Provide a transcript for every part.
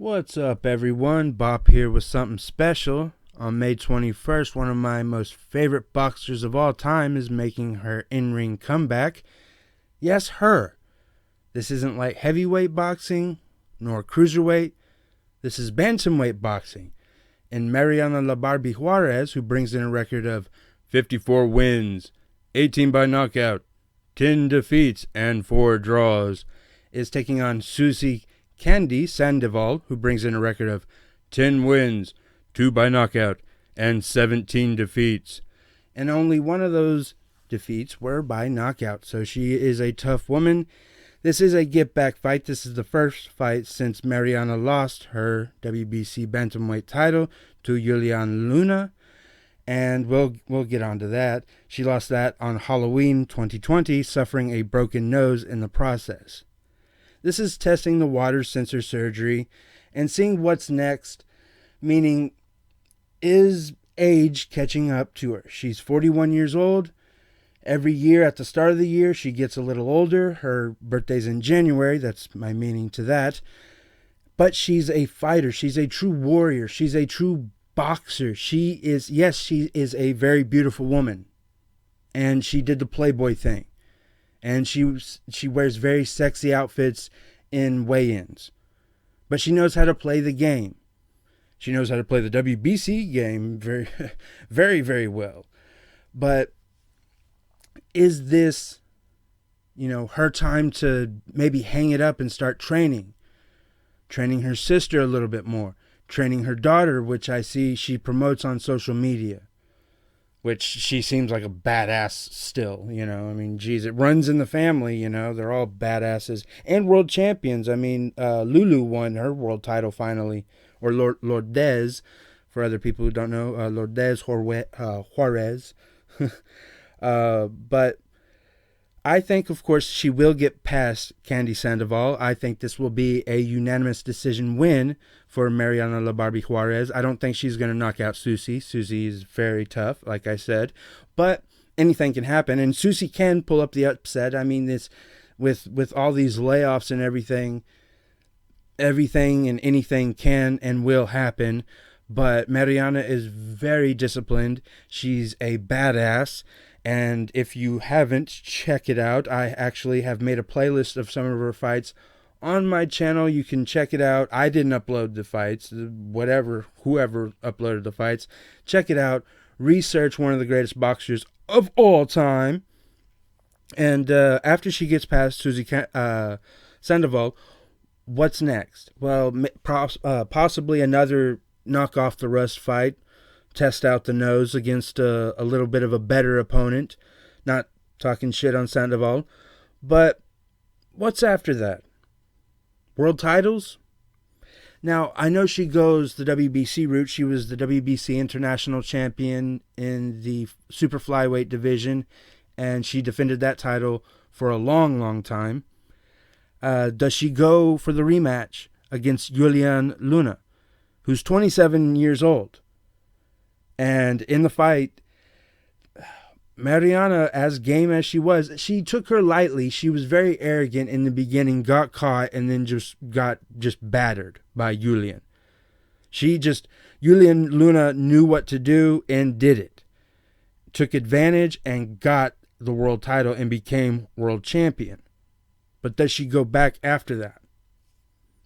What's up, everyone? Bob here with something special. On May 21st, one of my most favorite boxers of all time is making her in-ring comeback. Yes, her. This isn't like heavyweight boxing, nor cruiserweight. This is bantamweight boxing. And Mariana La Barby Juarez, who brings in a record of 54 wins, 18 by knockout, 10 defeats, and 4 draws, is taking on Susy Kandy Sandovol, who brings in a record of 10 wins, 2 by knockout, and 17 defeats. And only one of those defeats were by knockout, so she is a tough woman. This is a get-back fight. This is the first fight since Mariana lost her WBC bantamweight title to Julian Luna, and we'll get onto that. She lost that on Halloween 2020, suffering a broken nose in the process. This is testing the waters since her surgery and seeing what's next, meaning, is age catching up to her? She's 41 years old. Every year at the start of the year, she gets a little older. Her birthday's in January. That's my meaning to that. But she's a fighter. She's a true warrior. She's a true boxer. She is a very beautiful woman. And she did the Playboy thing. And she wears very sexy outfits in weigh-ins. But she knows how to play the game. She knows how to play the WBC game very, very, very well. But is this, her time to maybe hang it up and start training? Training her sister a little bit more. Training her daughter, which I see she promotes on social media. Which she seems like a badass still, geez, it runs in the family, they're all badasses and world champions. Lulu won her world title finally, or Lourdes, for other people who don't know, Lourdes Juarez. But I think, of course, she will get past Kandy Sandoval. I think this will be a unanimous decision win for Mariana La Barby Juarez. I don't think she's going to knock out Susy. Susy is very tough, like I said. But anything can happen. And Susy can pull up the upset. This with all these layoffs and everything and anything can and will happen. But Mariana is very disciplined. She's a badass. And if you haven't, check it out. I actually have made a playlist of some of her fights on my channel. You can check it out. I didn't upload the fights. Whoever uploaded the fights. Check it out. Research one of the greatest boxers of all time. And after she gets past Susy Sandavol, what's next? Well, possibly another knock off the rust fight. Test out the nose against a little bit of a better opponent. Not talking shit on Sandoval. But what's after that? World titles? Now, I know she goes the WBC route. She was the WBC international champion in the super flyweight division, and she defended that title for a long, long time. Does she go for the rematch against Julian Luna, who's 27 years old? And in the fight, Mariana, as game as she was, she took her lightly. She was very arrogant in the beginning, got caught, and then just got battered by Julian. Julian Luna knew what to do and did it. Took advantage and got the world title and became world champion. But does she go back after that?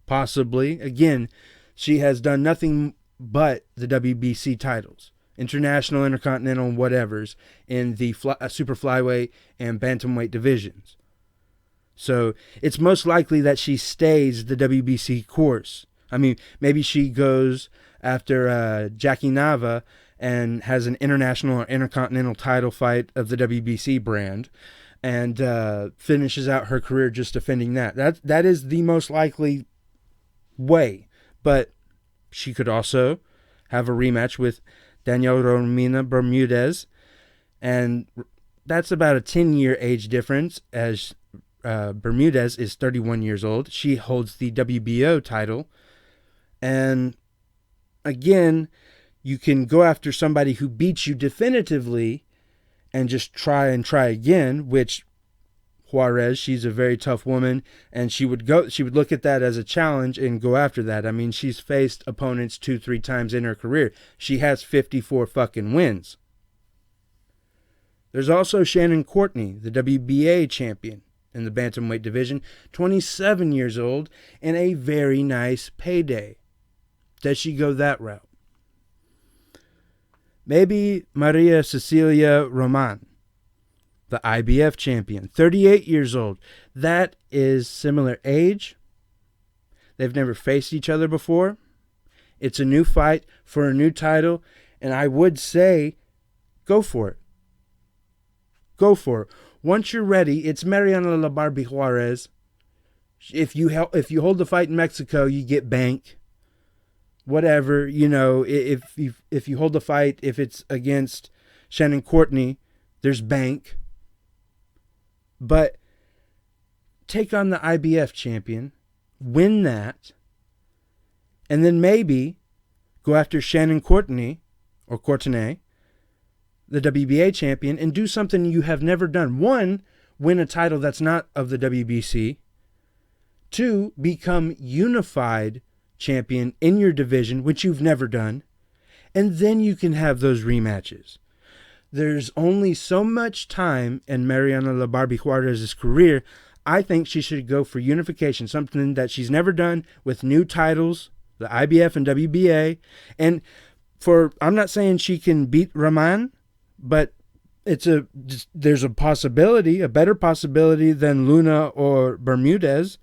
Possibly. Again, she has done nothing but the WBC titles. International, intercontinental, whatevers in the super flyweight and bantamweight divisions. So it's most likely that she stays the WBC course. Maybe she goes after Jackie Nava and has an international or intercontinental title fight of the WBC brand and finishes out her career just defending that. That is the most likely way. But she could also have a rematch with Daniel Romina Bermudez, and that's about a 10-year age difference, as Bermudez is 31 years old. She holds the WBO title, and again, you can go after somebody who beats you definitively and just try again, which Juarez. She's a very tough woman, and she would look at that as a challenge and go after that. I mean, she's faced opponents 2-3 times in her career. She has 54 fucking wins. There's also Shannon Courtney, the WBA champion in the bantamweight division, 27 years old, and a very nice payday. Does she go that route? Maybe Maria Cecilia Roman, the IBF champion, 38 years old. That is similar age. They've never faced each other before. It's a new fight for a new title, and I would say go for it. Go for it. Once you're ready, it's Mariana La Barby Juarez. If you hold the fight in Mexico, you get bank. Whatever, if you hold the fight, if it's against Shannon Courtney, there's bank. But take on the IBF champion, win that, and then maybe go after Shannon Courtney, or Courtenay, the WBA champion, and do something you have never done. 1, win a title that's not of the WBC. 2, become unified champion in your division, which you've never done. And then you can have those rematches. There's only so much time in Mariana La Barby Juarez's career. I think she should go for unification, something that she's never done, with new titles, the IBF and WBA. And I'm not saying she can beat Rahman, but there's a possibility, a better possibility than Luna or Bermudez.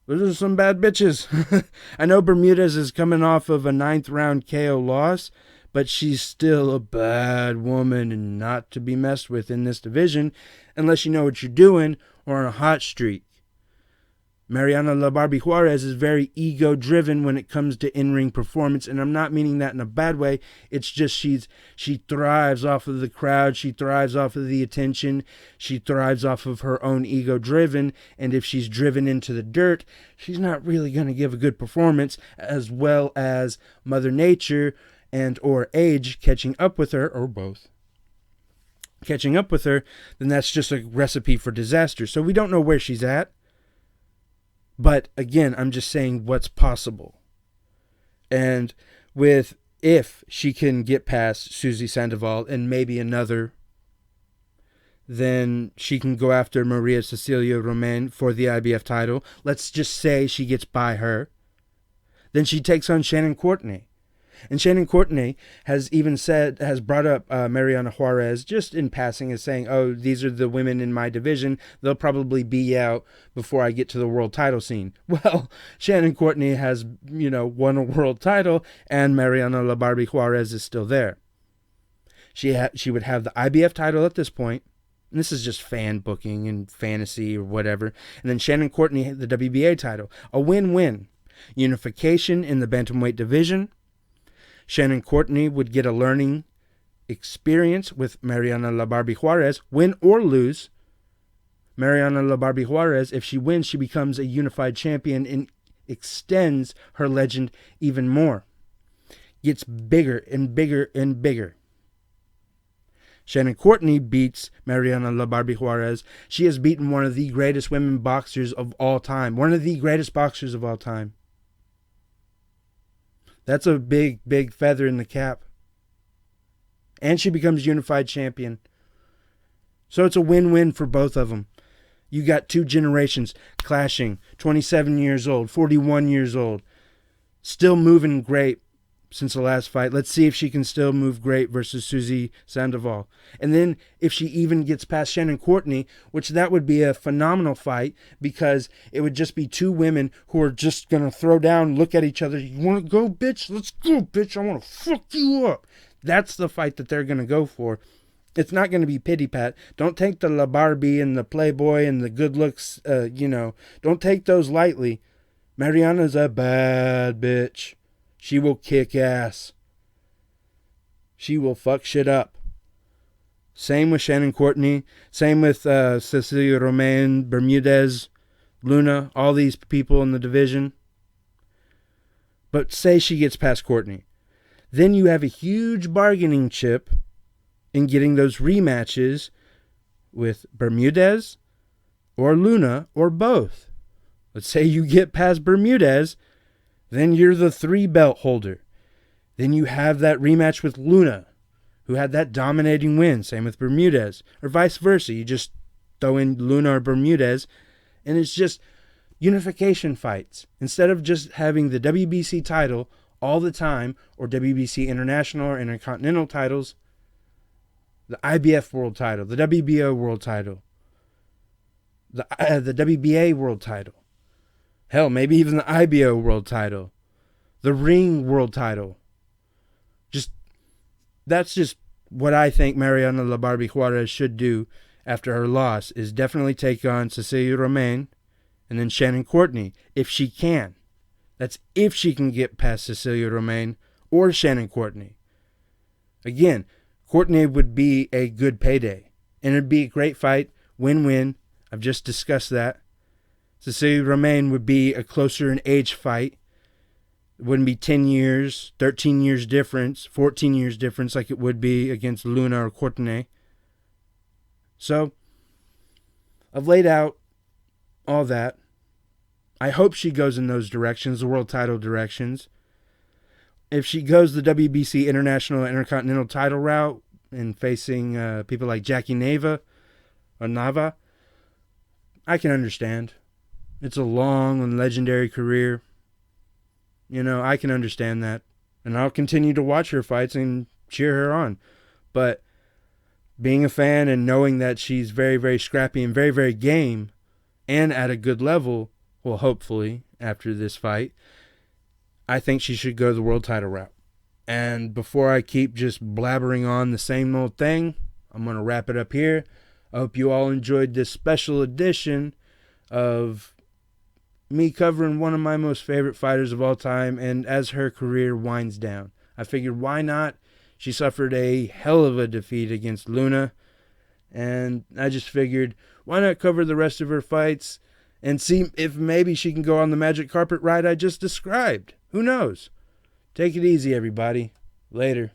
Those are some bad bitches. I know Bermudez is coming off of a 9th round KO loss, but she's still a bad woman and not to be messed with in this division unless you know what you're doing or on a hot streak. Mariana La Barby Juarez is very ego-driven when it comes to in-ring performance, and I'm not meaning that in a bad way. It's just she thrives off of the crowd. She thrives off of the attention. She thrives off of her own ego-driven, and if she's driven into the dirt, she's not really going to give a good performance, as well as Mother Nature and or age catching up with her, or both. Catching up with her, then that's just a recipe for disaster. So we don't know where she's at. But again, I'm just saying what's possible. And if she can get past Susy Sandoval and maybe another, then she can go after Maria Cecilia Roman for the IBF title. Let's just say she gets by her. Then she takes on Shannon Courtney. And Shannon Courtney has brought up Mariana Juarez just in passing as saying, oh, these are the women in my division. They'll probably be out before I get to the world title scene. Well, Shannon Courtney has, won a world title, and Mariana La Barby Juarez is still there. She would have the IBF title at this point. And this is just fan booking and fantasy or whatever. And then Shannon Courtney, the WBA title. A win-win. Unification in the bantamweight division. Shannon Courtney would get a learning experience with Mariana La Barby Juarez, win or lose. Mariana La Barby Juarez, if she wins, she becomes a unified champion and extends her legend even more. Gets bigger and bigger and bigger. Shannon Courtney beats Mariana La Barby Juarez. She has beaten one of the greatest women boxers of all time. One of the greatest boxers of all time. That's a big, big feather in the cap. And she becomes unified champion. So it's a win-win for both of them. You got 2 generations clashing. 27 years old, 41 years old. Still moving great since the last fight. Let's see if she can still move great versus Susy Sandavol. And then if she even gets past Shannon Courtney, which that would be a phenomenal fight because it would just be 2 women who are just going to throw down, look at each other. You want to go, bitch? Let's go, bitch. I want to fuck you up. That's the fight that they're going to go for. It's not going to be pity-pat. Don't take the La Barbie and the Playboy and the good looks, Don't take those lightly. Mariana's a bad bitch. She will kick ass. She will fuck shit up. Same with Shannon Courtney. Same with Cecilia Roman, Bermudez, Luna, all these people in the division. But say she gets past Courtney. Then you have a huge bargaining chip in getting those rematches with Bermudez, or Luna or both. Let's say you get past Bermudez, then you're the 3 belt holder. Then you have that rematch with Luna, who had that dominating win. Same with Bermudez, or vice versa. You just throw in Luna or Bermudez, and it's just unification fights. Instead of just having the WBC title all the time, or WBC International or Intercontinental titles, the IBF World title, the WBO World title, the WBA World title, hell, maybe even the IBO World title, the Ring World title. That's just what I think Mariana La Barby Juarez should do after her loss, is definitely take on Cecilia Romain and then Shannon Courtney, if she can. That's if she can get past Cecilia Romain or Shannon Courtney. Again, Courtney would be a good payday, and it'd be a great fight, win-win. I've just discussed that. Cecilia Romain would be a closer in age fight. It wouldn't be 10 years, 13 years difference, 14 years difference like it would be against Luna or Courtney. So, I've laid out all that. I hope she goes in those directions, the world title directions. If she goes the WBC International Intercontinental title route and facing people like Jackie Nava or Nava, I can understand. It's a long and legendary career. You know, I can understand that. And I'll continue to watch her fights and cheer her on. But being a fan and knowing that she's very, very scrappy and very, very game and at a good level, well, hopefully, after this fight, I think she should go the world title route. And before I keep just blabbering on the same old thing, I'm going to wrap it up here. I hope you all enjoyed this special edition of me covering one of my most favorite fighters of all time, and as her career winds down. I figured, why not? She suffered a hell of a defeat against Luna, and I just figured, why not cover the rest of her fights and see if maybe she can go on the magic carpet ride I just described. Who knows? Take it easy, everybody. Later.